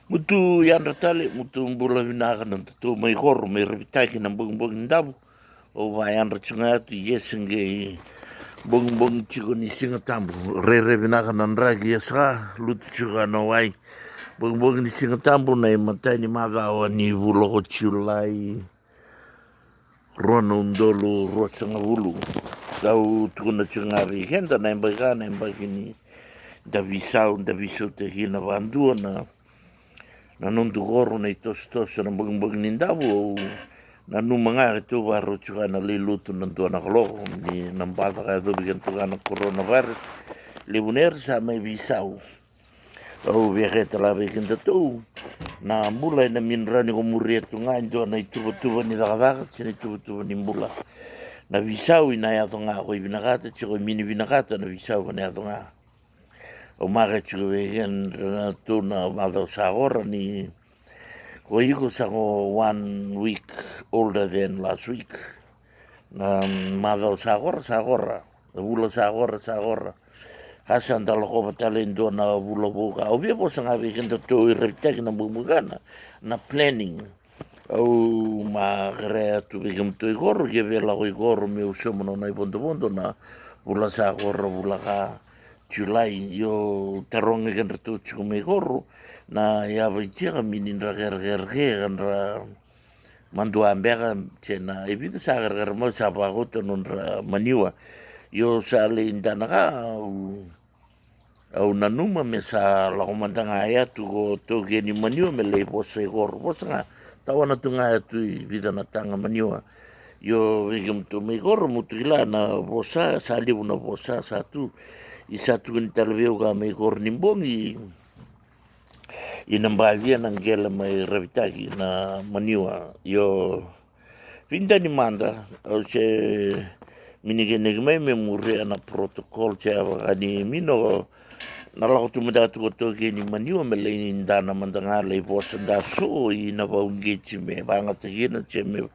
Mutu yan ratale, mutu mbula vinaka ng tatu may kor, may repitaki ng bong dabu. O vayan ratsunga tu yesenge bong chico ni singa tambu. Re vinaka ng ragi yasa, lutu chuka no wai. Bong ni singa tambu na imatay ni magawa ni vulo ko chulai. Rono undolo rosanga vulu. Tau tukuna chungari henda na imbagini. Da visau te hina vandua na nundu goro nei tos na bug nindabu o na nu manga tu waru chuka na lilutu nantu na kalo ni nambata ka do bigan tu na coronavirus libuner sa may visau o viaje la bigan tu na mula na minra ni komuria tu nga ndo na itu ni daga sini tu ni mula na visau ina ya to nga ko ibinakata chiko mini binakata na visau na ya to nga o maga chiko bigan na tu na mado sagora ni ko iko sa ko 1 week older than last week. Na madal sagora. Bula sagora. Hasan dalo ko batalen do na bula buka. O bia po sa nga bikin to irritek na bumugana na planning. O makarea tu bikin to igor ke vela ko igor me usomo na ibondo na bula sagora bula ka Julai yo terong kan tu cukup igor na ya bicara minin rager kan ra mandua ambera cena evita sagar mo sa pagoto non ra maniwa yo sale indana au nanuma me sa la komandanga ya tu go to geni maniwa me le pose gor posa tawana tunga tu vida na tanga maniwa yo vigum tu me gor mutila na bosa sali una bosa satu i satu kan talveu ga me gor nimbongi inambalia ng gela may ravitagi na maniwa yo pinda ni manda o se minigenig may memori na protocol che ani mino na la tu meda tu to ke ni maniwa me le inda na manda nga le bos da so i na ba ungi chi me ba nga te na che me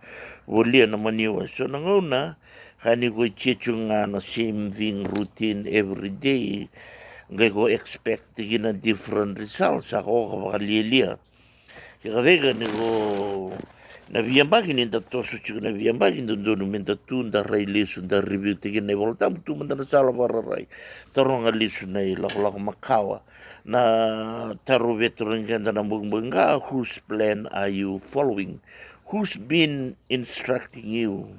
volia na maniwa so na ngona hani ko chichunga na same thing routine every day ngai ko expect gina different results ako kapakalilia. Kaya vega ni ko na viambagin in da toso chuk na viambagin dono menta tunda rai lisu da review tigin na volta tu manda na sala para rai taronga lisu na lako makawa na taru veteran ganda na bunga whose plan are you following, who's been instructing you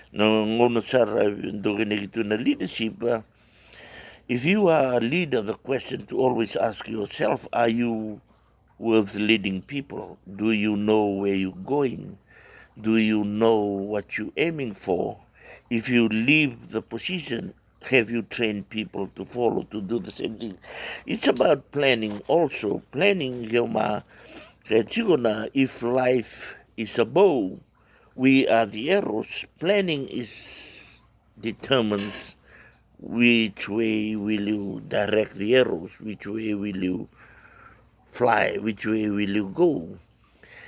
no ngono sara dogene gitu na leadership. If you are a leader, the question to always ask yourself, are you worth leading people? Do you know where you're going? Do you know what you're aiming for? If you leave the position, have you trained people to follow, to do the same thing? It's about planning also. Planning, Yoma, if life is a bow, we are the arrows. Planning determines which way will you direct the arrows, which way will you fly, which way will you go.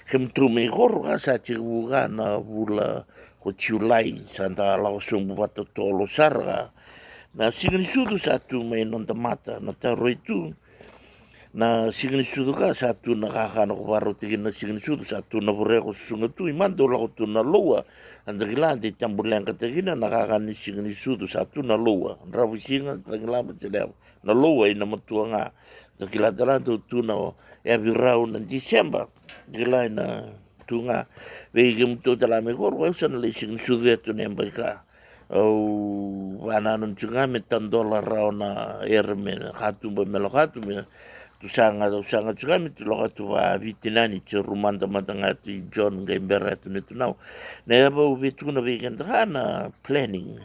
Kem tu me horga sa chiruga na vula ko chiulai santa la sumbu pato tolo sarga na signi sudu satu me non mata na taro itu na signi sudu ka satu na kakana ko baro tigin na signi sudu satu na bore ko sunga tu imando la ko tu na loa anda gilante tambulang kategina na kakani signi sudu satu na loa rabu singa tangilama celem na loa ina matua nga da kilatalan tu na every round in December gilai na tu nga veigim tu tala me gor wa san le signi sudu tu nemba ka au wananon chunga me $10 rauna erme hatu ba melo hatu me usanga juga mi tu loka tu va vitinani che rumanda matanga tu John Gembera tu ne tu nau na ba vitu na weekend na planning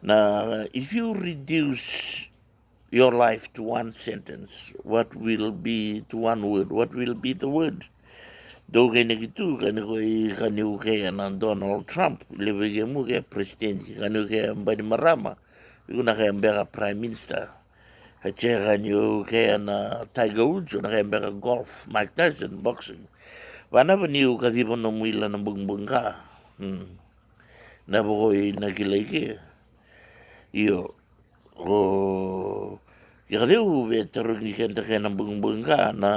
na if you reduce your life to one sentence, what will be to one word, what will be the word do gene gitu kan ko na Donald Trump lebe ge mu ge president kan ko mbadi marama kuna ka mbega prime minister Hachegan you na Tiger Woods na kaya golf, Mike Tyson, boxing. Wana ba niyo kadibo na mwila ng bungbung ka? Na ba ko'y nagilay ki? Iyo. O... Kaya kadibo, veteran ni kaya ng bungbung ka na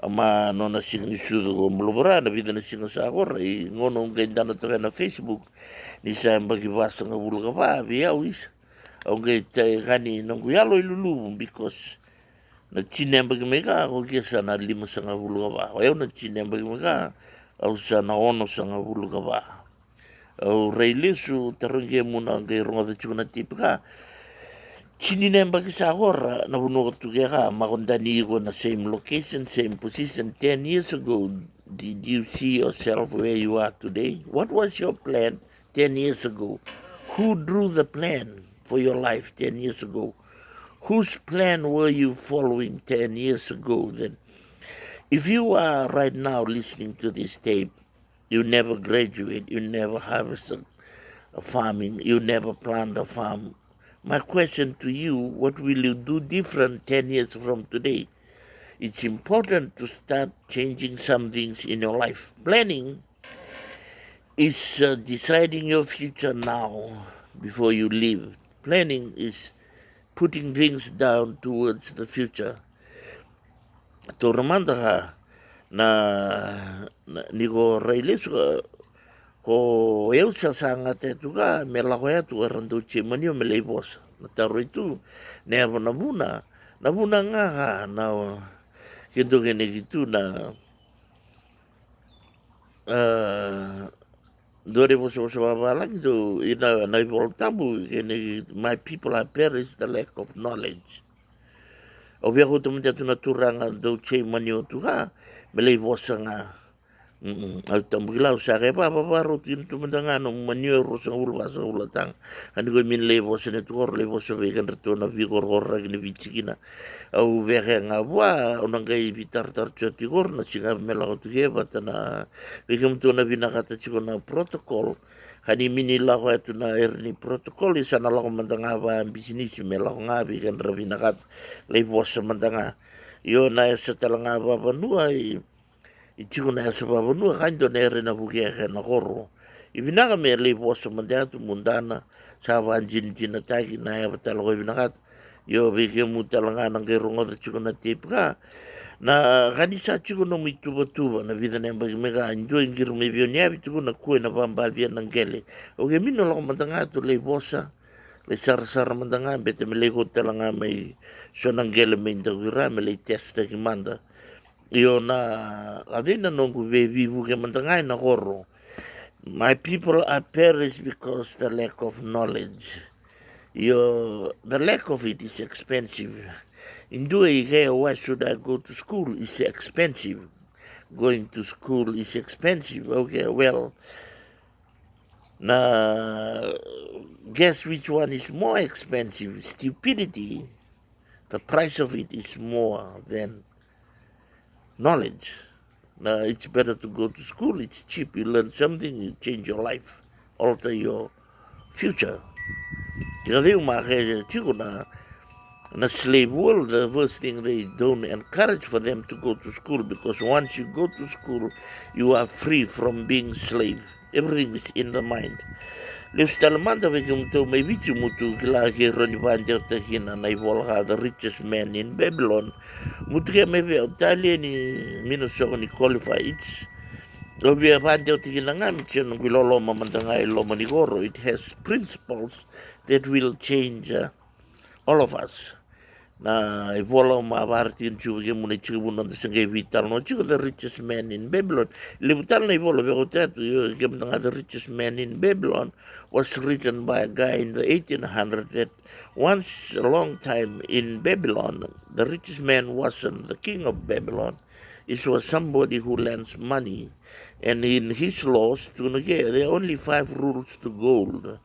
ama no na singa ni sudu ko mulubara na vida na singa sa agora I ngono ngai dana to na Facebook ni sa mbagi vasa nga bulu ka pa via wis au ngai te gani nongu yalo ilulu because na chine mbagi meka ko kia sa na lima sa nga bulu ka pa o eu na chine mbagi meka au sa na ono sa nga bulu ka pa au rei lesu taronge muna ngai ronga da chukuna tipika chini mbagi sa agora na bunu ka tukeka makondani ko na same location, same position 10 years ago. Did you see yourself where you are today? What was your plan 10 years ago? Who drew the plan for your life 10 years ago? Whose plan were you following 10 years ago then? If you are right now listening to this tape, you never graduate, you never harvest a farming, you never plant a farm. My question to you, what will you do different 10 years from today? It's important to start changing some things in your life. Planning is deciding your future now before you leave. Planning is putting things down towards the future. Toramanda ka na niko railes ko eu sa sanga te tuka me la hoya tu randu chi manio me leibos na taro itu ne na buna nga na kendo kene gitu na dore mo so bala gitu ina na voltabu kene my people are perish the lack of knowledge o via ko tumu tu na turanga do chi manio tuka me leibos nga au tambulau sa ke pa rutin tu mendanga no manyo ro sa ulwa sa ulatang ani ko min levo se ne tuor levo se ve kan reto na vigor gorra ni vichikina au ve nga wa onang kai vitar tar choti gor na singa mela ko tuge batana ve kum tu na vinakata chiko na protocol hani mini la ko tu na erni protocol isa na la ko mendanga ba bisnis mela ko nga vi kan ravinakat levo se mendanga yo na sa talanga ba nuai I tiko na sa pavanu kaindo na ere na bukia ka na koro. I vinaka me le posa mandeatu mundana sa vanjin jina taki na ya batalo ko vinakat. Yo vike mutalanga nang ke rongo da tiko na tip ka. Na kanisa tiko no mituba na vida na mbagi mega anjo ingir me vio niavi tiko na kue na pambavia nang gele. O ke mino lako mandangatu le posa. Le sara mandanga bete me le hotelanga me so nang gele me indagura me le testa ki manda. Yo na adina nongu ve vivu ke mandangai na koro. My people are perished because the lack of knowledge. The lack of it is expensive. In doing here, why should I go to school? It's expensive. Going to school is expensive. Okay, well, now guess which one is more expensive? Stupidity. The price of it is more than knowledge. It's better to go to school. It's cheap. You learn something, you change your life, alter your future. Na slave world, the first thing they don't encourage for them to go to school, because once you go to school, you are free from being slave. Everything is in the mind. Leus talamanda vegum to may vichu mutu kila ke roni banjer te hina na ivolha the richest man in Babylon. Mutu ke maybe Italia ni minusoko ni qualify it's Obia banjer te hina ngami chen wilolo mamandanga ilo manigoro. It has principles that will change all of us. Na ivola mabarti in chuge muni chibu no the senge vital no chigo the richest man in Babylon. Libutal na ivola begotat the richest man in Babylon was written by a guy in the 1800s that once a long time in Babylon the richest man wasn't the king of Babylon. It was somebody who lends money, and in his laws there are only 5 rules to gold.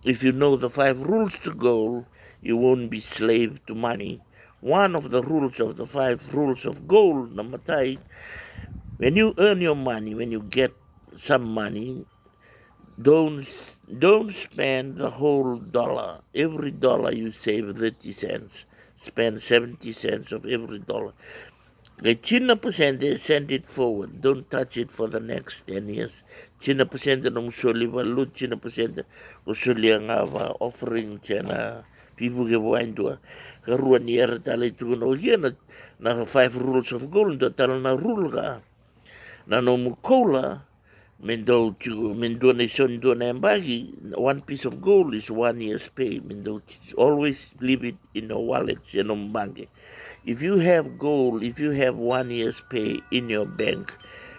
If you know the 5 rules to gold, you won't be slave to money. One of the rules of the 5 rules of gold, namatai, when you earn your money, when you get some money, don't spend the whole dollar. Every dollar you save 30 cents. Spend 70 cents of every dollar. The China percent, they send it forward. Don't touch it for the next 10 years. China percent ng usuli valut, China percent usuli ang offering China. People ke buhain tua. Karuan ni era tala itu no hiya na 5 rules of gold do tala na rule ka na no mukola mendo na son do na bagi 1 piece of gold is 1 year's pay mendo always leave it in your wallet in your bank. If you have gold, if you have 1 year's pay in your bank,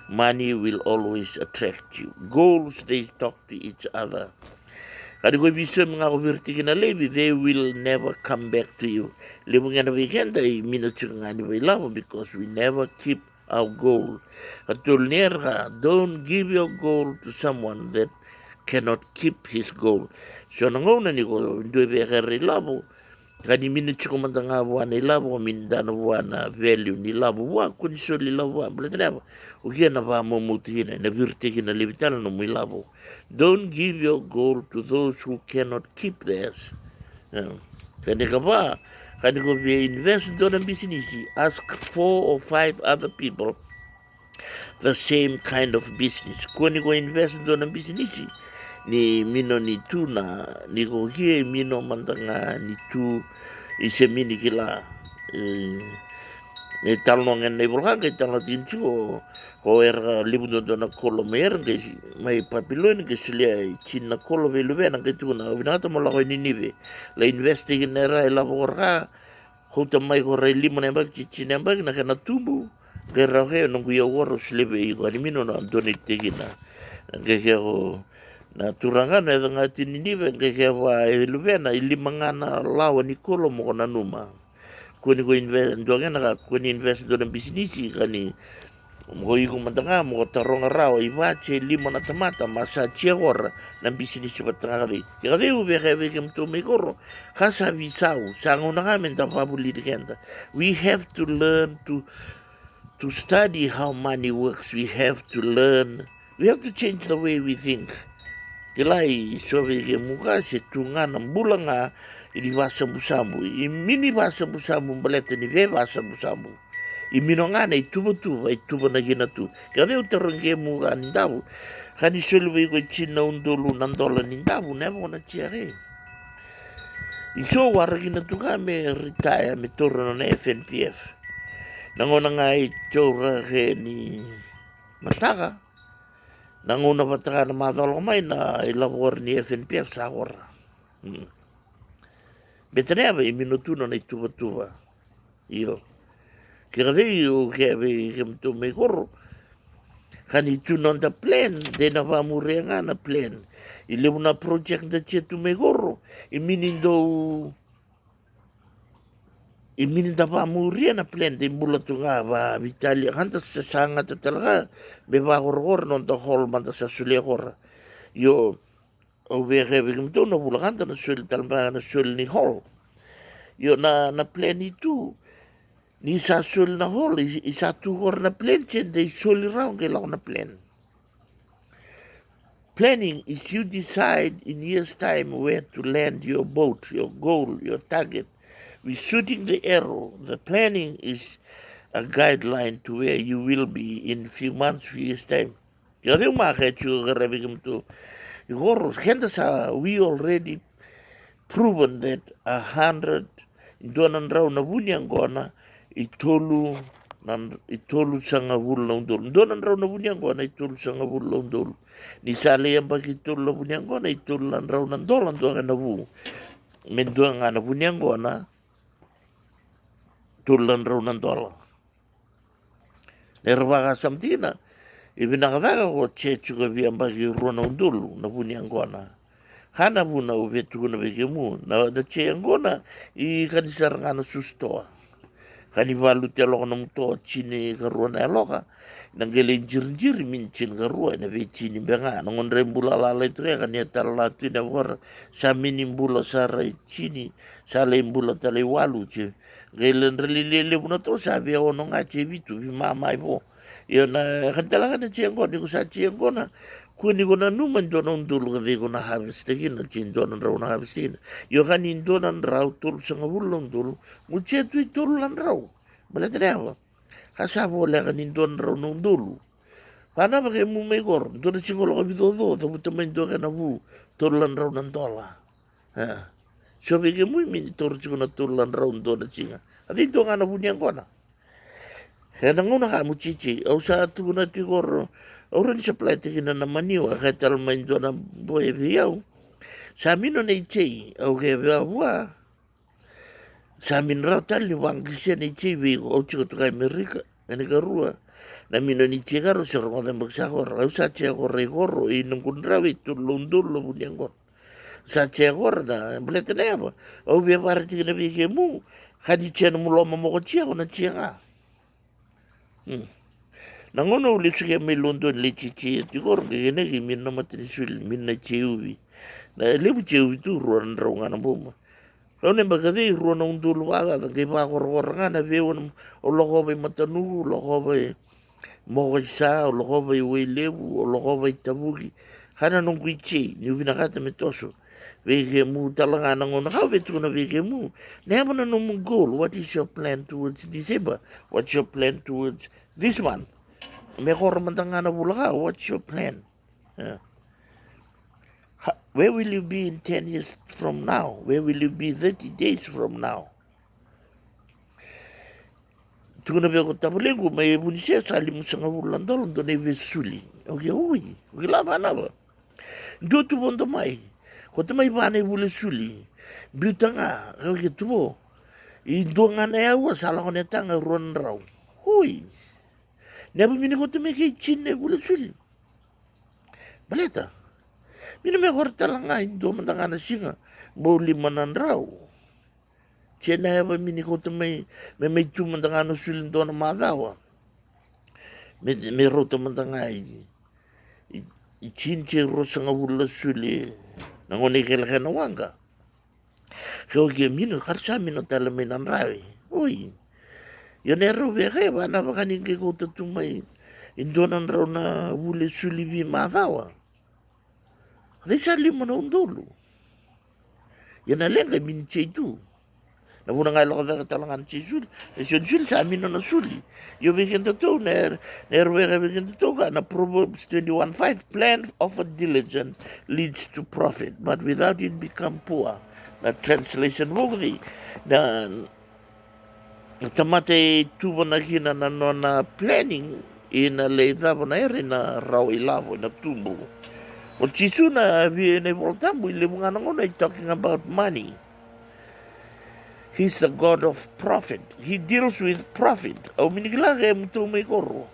money will always attract you. Goals, they talk to each other. Kadi ko bisa mga kuvirti na lebi, they will never come back to you. Lebi nga na weekend ay minutes nga ni lavo because we never keep our goal. Katul ka, don't give your goal to someone that cannot keep his goal. So nanguna ni ko, hindi bekari lavo. Kani minutes ko man nga buwan ni lavo, mindana buwan na value ni lavo. Wa kuni so li lavo, blatreva. Ugia na ba mo mutihin na virti na lebi tala no mo lavo. Don't give your gold to those who cannot keep theirs. Kani ka ba? Kani ko invest doon ang business. Ask 4 or 5 other people the same kind of business. Kani ko invest doon ang business. Ni mino ni tu na ni ko hie mino mandanga ni tu ise mini kila ni talongan ni bulhanga talon tinchu ko libu do na kolo mer ke mai papilon ke slia china kolo velu na ke tu na binata mo la ko ni nive la investing era la borga huta mai ko re limu na bak china bak na kana tubu ke rahe no ku yo woro slebe i ko ni mino na donate tegina ke ko na turangan na ngati ni nive ke wa eluvena ilimangana lawa ni kolo mo na numa kuni ko invest ndonga na kuni invest do na business kani mo ko mandanga mo tarong raw iwache limo na tamata masa chiegor na business patangari kaya ube kaya kem to megoro kasa visau sanguna ngamen ta pabuli dikenda. We have to learn to study how money works. We have to change the way we think. Kilai sobe ke muka se tunga na bulanga ini basa busambu i mini basa busambu balete ni ve basa busambu i minongana i tubu na gina tu kaya utarong ke muka nindabu kani solwe ko china undolu nandola nindabu never na chiare iso waragina tu kame retire me torno na FNPF nangona nga i chora ke ni mataka nanguna pataka na madolo mai na ilabor ni FNPF sa ora betaneba i minutuno na tuba io kaya io ke to me corro kani tu non da plan de na va murenga na plan i le una project da che tu me corro i mininda va muria na plan de mula tu nga va Vitalia hanta sa sanga talaga be va gorgor non da hol man da sa sule gor io o vege to no bula hanta na sul talba na sul ni hol io na plan itu ni sa sul na hol isa tu hor na plan chen de sul raung ke na plan. Planning is you decide in years time where to land your boat, your goal, your target. We're shooting the arrow. The planning is a guideline to where you will be in few months, few years time. We already proven that 100 donan raw na bunyang gona itolu sanga bulla undol donan raw na bunyang gona itolu sanga bulla undol ni sale yang bagi itolu bunyang gona itolu lan raw nan dolan do na bu men do nga na bunyang gona tulan raw nan dolan nervaga samtina ibinagaga ko chechu ga biang bagi rona undol na bunyang gona hana buna uvetu na begemu na da chengona I kanisar ngana susto kani valu te lo na muto chini karuna loka nangele jirjir mincin karua na ve chini benga ngon rembula lala itu ya kan ya talatu na war sa minimbula sara chini sale imbula tale walu che gelen relile buna to sabe ono ngache vitu vi mama ibo yo na kantala kana chengona ku sa chengona kuni kona numan donon dulu kave kona harvest tegin na chin donon raw na harvest tegin yo kanin donon raw tul sanga bulong dulu muche tu tul lan raw balate raw kasabo le kanin donon raw nung dulu pana bage mu megor donon singolo kabi do tabu temen do kana bu tul lan raw nan dola ha so bege mu min tor singona tul lan raw donon singa adi do kana bunyang kona Kaya nanguna ka mo chichi, au sa tu na tigor, orang supply tingin na maniwa, kaya talmain doon ang buhay viyaw. Sa amin na ichi, au kaya viyawa, sa amin raw tali, wang kisya na ichi, au chiko to kay Amerika, ani karua, na mino ni ichi karo, sa rong adang bagsakor, au sa chiya ko regoro, inong kunrawi, tulong-tulo bunyang kon. Sa chiya ko na, balita na yaba, au viya para tingin na viya mo, kadi chiya na muloma mo ko chiya ko na chiya nga. Nangono uli suke may London le chichi tigor kene ki minna matri sul minna cheuvi na lebu cheuvi tu ruan raunga na boma kone bagade ruan undul waga ta ke ba kor nga na veon o loko be matanu loko be mogisa o loko be we lebu o loko be tabuki hana nung kuichi ni ubina kata metoso vege mu talanga nangono how betu na vege mu never na nung goal. What is your plan towards December? What's your plan towards this one? Mejor mandangana bulaga, what's your plan? Where will you be in 10 years from now? Where will you be 30 days from now? Tuna be ko tabulengu may bunisia sali musanga bulandol ndo ne vesuli. Okay, ui, lama na ba? Ndo tu bondo mai. Ko tamai bane bule suli. Biutanga, okay tubo. I ndongana ya wa sala ko netanga ruan raw. Ui. Never mini ko tume kay chine bule suli. Baleta. Mini me horta langa indo mandangana singa. Boli manan raw. Chena heba mini ko tume me tu mandangana suli ndo na magawa. Me rota mandangai. I chinche rosanga bule suli. Nangone kela na wanga. Kau kia mino karsa mino tala minan rawi. Ui. Yo nero beke ba na bakaning ke ko tatumay. Indonan raw na bule suli bi magawa. Resa lima na undolo. Yo na lenga min cheitu. Na muna nga loko da talangan si suli. Esion suli sa amin na suli. Yo beken to nero beken to ka na Proverbs 21:5 plan of a diligent leads to profit, but without it become poor. Na translation mo di na tamate tubo na kina na nona planning ina leida na ere na raw ilavo na tumbo. O chisu na viene voltambo ile mga nangona talking about money. He's the God of profit. He deals with profit. O minigla kaya muto may koro.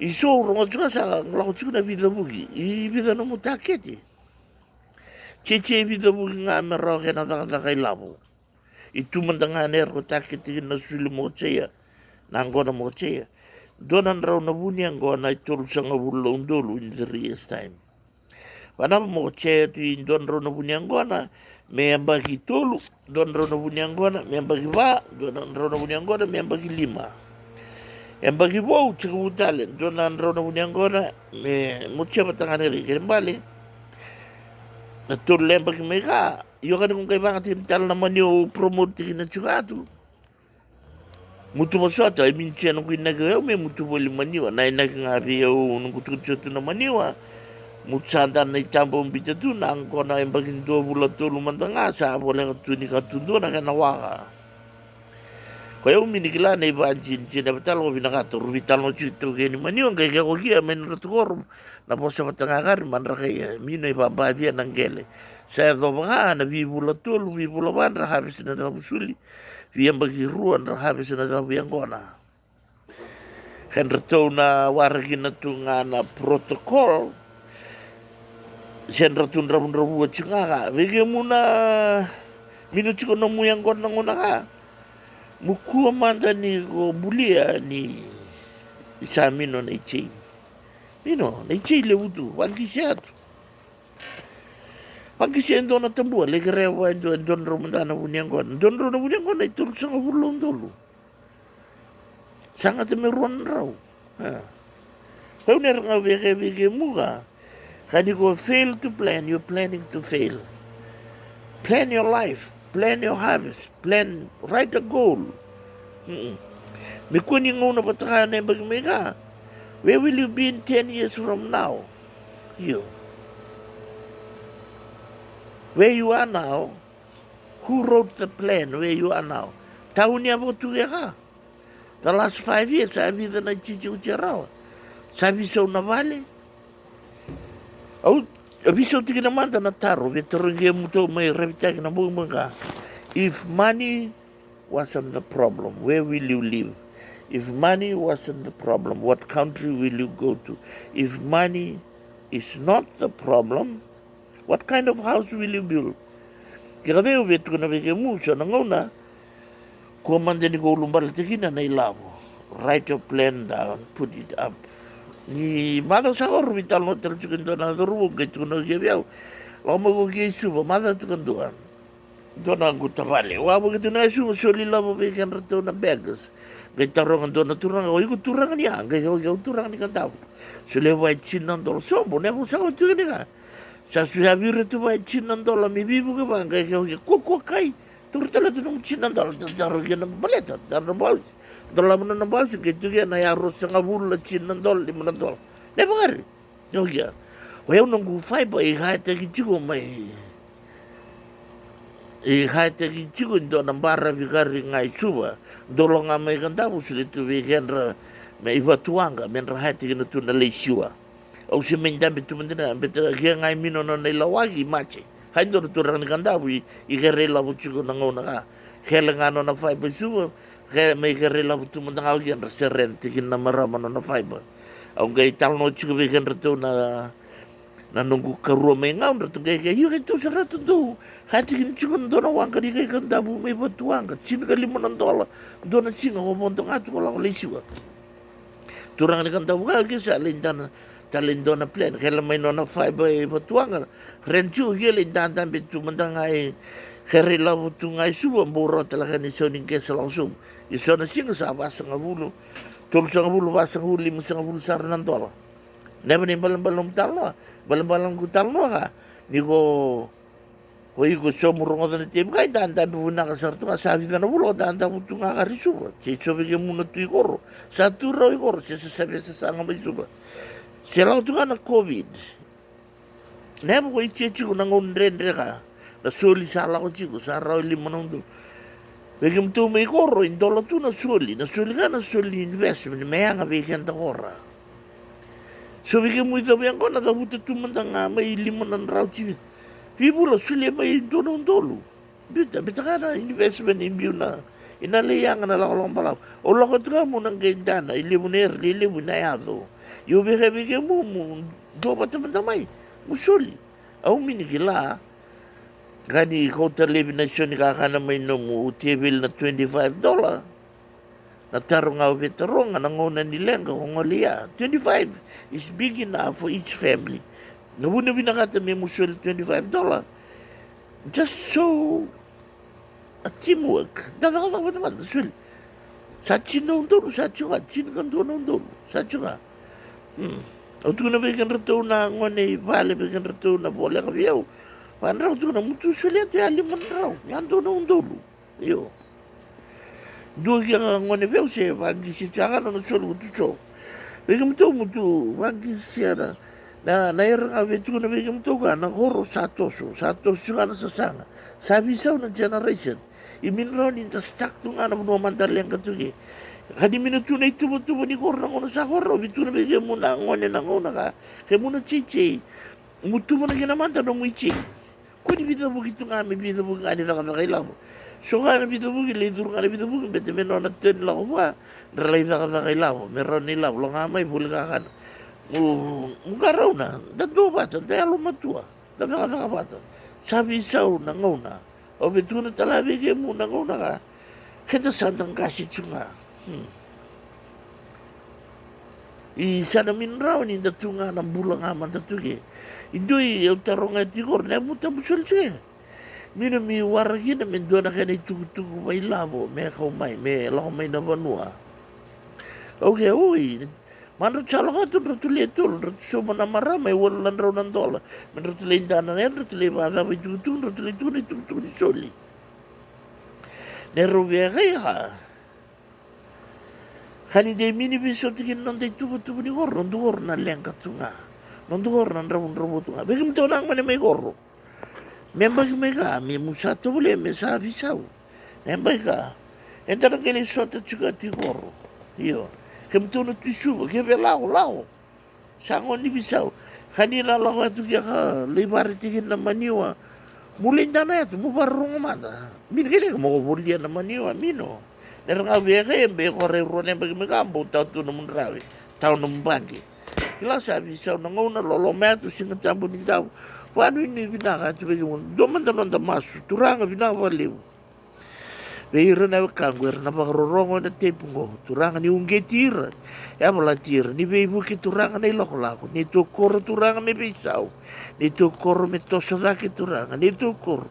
Iso rongo tsuka sa nglako tsuka na vida bugi. I vida no mutaketi. Cheche vida bugi nga mero kaya natakata kay lavo. Itu mandangan ko takiti na suli mo cheya. Nangona mo cheya. Donan raw na buni ang gona itul sa nga bulong dolo in 3 years time. Panama mo cheya ti don raw na buni ang gona. May ang bagi tulu. Don raw na buni ang gona. May ang bagi ba. Don raw na buni ang gona. May ang bagi 5. Yang bagi wow cika butalen. Donan raw na buni ang gona. May mo cheya patangan rin. Kaya Natul lembag mereka, yo kan kung kailangan tintal naman yung promote na chugado. Mutu masota, ay minsan nung kinagawa, may mutu wali maniwa. Na inagabi yung nung kututsuto na maniwa. Mutsandan na itambo ang bita doon, ang ko na yung baging 2 bulan lumanda nga, sa wala ka tuni ka tundo na kanawaka. Kaya uminikila na iba ang sinabatal ko binakato, rubital mo chito kaya ni maniwa, kaya ko kaya may naratugor. Napos sa matangakar, manra kaya, mino ipabadian ng gele. Saya do baka, nabibulatul, bibulaban, rahabis na daw musuli. Viyang bagiruan, rahabis na daw biyang kona. Kan rato na waragin na ito nga na protocol, siyan rato na rabuat siya nga. Bigyan mo na, minutsi ko na mo yung kona nga ka. Mukuha man ni ko bulia ni isa mino na ichi. Mino, na ichi lewudu, wangi siya to. Wangi siya ndo na tambua, legarewa ndo romandana bunyang kon. Don ro na bunyang kon, ay tulsa nga bulong dolo. Sanga temeruan raw. Kaya nera nga beke mo ka. Kani ko fail to plan, you're planning to fail. Plan your life. Plan your harvest. Plan, write a goal. May kuning una pataka na yung bagmega. Where will you be in 10 years from now? You. Where you are now, who wrote the plan where you are now? Tahu niya mo tuya ka. The last 5 years, a vida na chichi ucharawa. Sa visau na vale. Au, a visau tiki na manda na taro, vetorongia muto mai revitaki na bunga. If money wasn't the problem, where will you live? If money wasn't the problem, what country will you go to? If money is not the problem, what kind of house will you build? Kaya veo vetu na veke musa na ngona, kua mandeni ko ulumbala tikina na ilavo. Write your plan down, put it up. Ni mada sa oru vital no tel chukin dona doru ke tu no ke viau. Lo mo ko ke suba mada tu kan doan. Dona guta vale. Wa bo ke tu na suba soli lavo ve kan rato na beggars. Ke tarongan dona turang o iku turang ni ang ke o turang ni kan tau. Sole vai chinan dol sombo ne mo sa o tu ni ka. Sa suya vire tu vai chinan dol mi bibu ke bang ke ko kai. Tur tala tu no chinan dol taro ke na baleta dar na bal. Dalam mana nambal segitu ya na yarus sangabul chinan dol di mana dol. Ne bangar. Yo ya. Weu nunggu fiber ihai te gichigo mai. Ihai te gichigo ndo nambara vikari ngai suba. Dolong amai kandabu sulitu vikenra me ibatuanga menra hai te gina tu na leisiwa. Au se mendambe tu mendena betera kia ngai mino no nei lawagi mache. Hai ndo tu rang kandabu i kere labu chigo na ngona ka. Kele ngano na fiber suba. Kaya may karela buto mo na kawagyan raseren tikin na maraman na fiber. Ang gay tal no chika bigan rato na nunggu karuwa may ngaw rato kaya yung ito sa rato do. Hati kin chikon do na wang kani kay kandabu may batuang ka. Sino ka $5 do na singa ko montong ato ko lang lisiwa. Turang ni kandabu ka kisa lindan talindo na plan. Kaya may no na fiber batuang ka. Renchu kaya lindan tambit tumandang ay karela buto ngay suwa mburo talaga ni soning kesa langsung. Iso na singa sa basang abulo. Tol sa abulo, basang abulo, lima sa abulo sa ranan dola. Neba ni balang-balang talo. Balang-balang ko talo ka. Ni ko somurong na tim kay danda buna ka sarto ka sabi ka na bulo danda buto nga ka risuba. Si sobi ka muna tu ikoro. Sa turo ikoro siya sasabi sa sanga may suba. Siya lang ito ka na COVID. Neba ko ichichi ko nang unrendre ka. Nasuli sa ala ko chiko sa araw 5 nang doon. Bagaimana tu may koro, indola tu nasuli ka nasuli investment, may nga bigyan ta kora. So bagaimana ito bigyan ko, nagabuta tu mandang may 5 ng raw chivit. Pibula suli may dolo. Bita ka na investment imbiyo na, inalayangan na lang pala. O lakot ka mo ng ganda na, ilimu na yato. Yung bigyan mo, dopa tamay, musuli. Ang minigila, Gani kota lebi na siya ni kakana may nomu utibil na $25. Natarong nga veterong nga nanguna nila nga kung aliya. 25 is big enough for each family. Nabuna binakata may musul $25. Just so a teamwork. Nakakatawa naman. Nasul. Sachi na undolo. Sachi ka. Chin ka doon na undolo. Sachi ka. Au tu na bigyan rato na ngone vale bigyan rato na bola ka biyaw. Panraw tu na mutu sulit ya 5 raw. Yan tu na undolo. Iyo. Dua yang ngone veo se vangi si changa na solo tu. Bigyan mutu vangi siya na nairang avetu na bigyan mutu ka na horo satoso ka na sasanga. Sabi sa na generation. Iminraw ni ta stuck tu nga na mantal yang katugi. Kadi minuto na itubo ni horo na ngono sa horo. Bitu na bigyan mo na ngone na ngona ka. Kaya mo na chichi. Mutu mo na ginamanta na mwichi. Kuni bita begitu kami bita bugi ani tak kailam. So kana bita bugi ledur kana bita bugi bete menon na ten la kuma. Relay tak kailam. Meron nila lo ngamay bulgakan. Ngaraw na. Dado bata tayo matua. Daga bata. Sabi saw na ngona. O bitu na talabi ke mo na ngona ka. Kita sandang kasi chunga. Sana minraw ni datunga ng bulang aman datugi. Indoi eu taronga tigor na muta musul che. Mina mi waragi na men dona kana tu may labo me may na banua. Okay, oi. Man chala ka tu letul so mana mara may walan raw ng dola. Men rutule indana na rutule ba ga tu rutule tu soli. Nero kaya. Kani de mini biso tikin non de tu ni gor na lengka tunga. Nondor nan rabon tu. Bagaimana tu orang mana mai gorro? Memang mereka mi musato boleh mesabi sau. Memang mereka. Entara kini sota juga di gorro. Io. Ke mtono tuisuwa, ke ve lao. Sango ni bisau. Kanina lako atu kia ka leibari tigin na maniwa. Mulin dana atu, mubarunga mata. Min kele ka moko bulia na maniwa, mino. Nera nga veka embe kore urone bagi megambo tau tu na munrawe. Tau na mbangi. Kila sabi bisau na ngauna lolo meatu singa tambu ni tau. Wanu ini binaka atu bagi mun. Doman tanon masu, turanga binaka waliu. Beira na kangwer na pakarorongo na tepungo. Turanga ni ungetira. Ya malatira. Ni beibu ki turanga na iloko ni tukoro turanga me beisau. Ni tukoro me tosodaki turanga. Ni tukoro.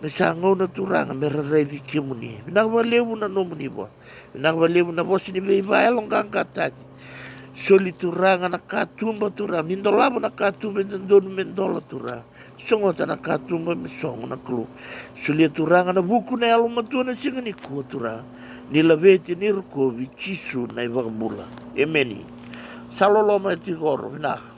Me sango na turanga me rarevi kimuni. Binakawalewu na nomuni bo. Binakawalewu na bosi ni beiba elong kangkataki. Soli turanga na katumba turanga. Mindolabo na katumba nandonu mendola turanga. Songo na katumba me songo na klu. Soli turanga na buku na alo matua na singa ni kua turanga. Ni laveti ni rukovi chisu na iwakamula. Emeni. Saloloma etikoro. Binaka.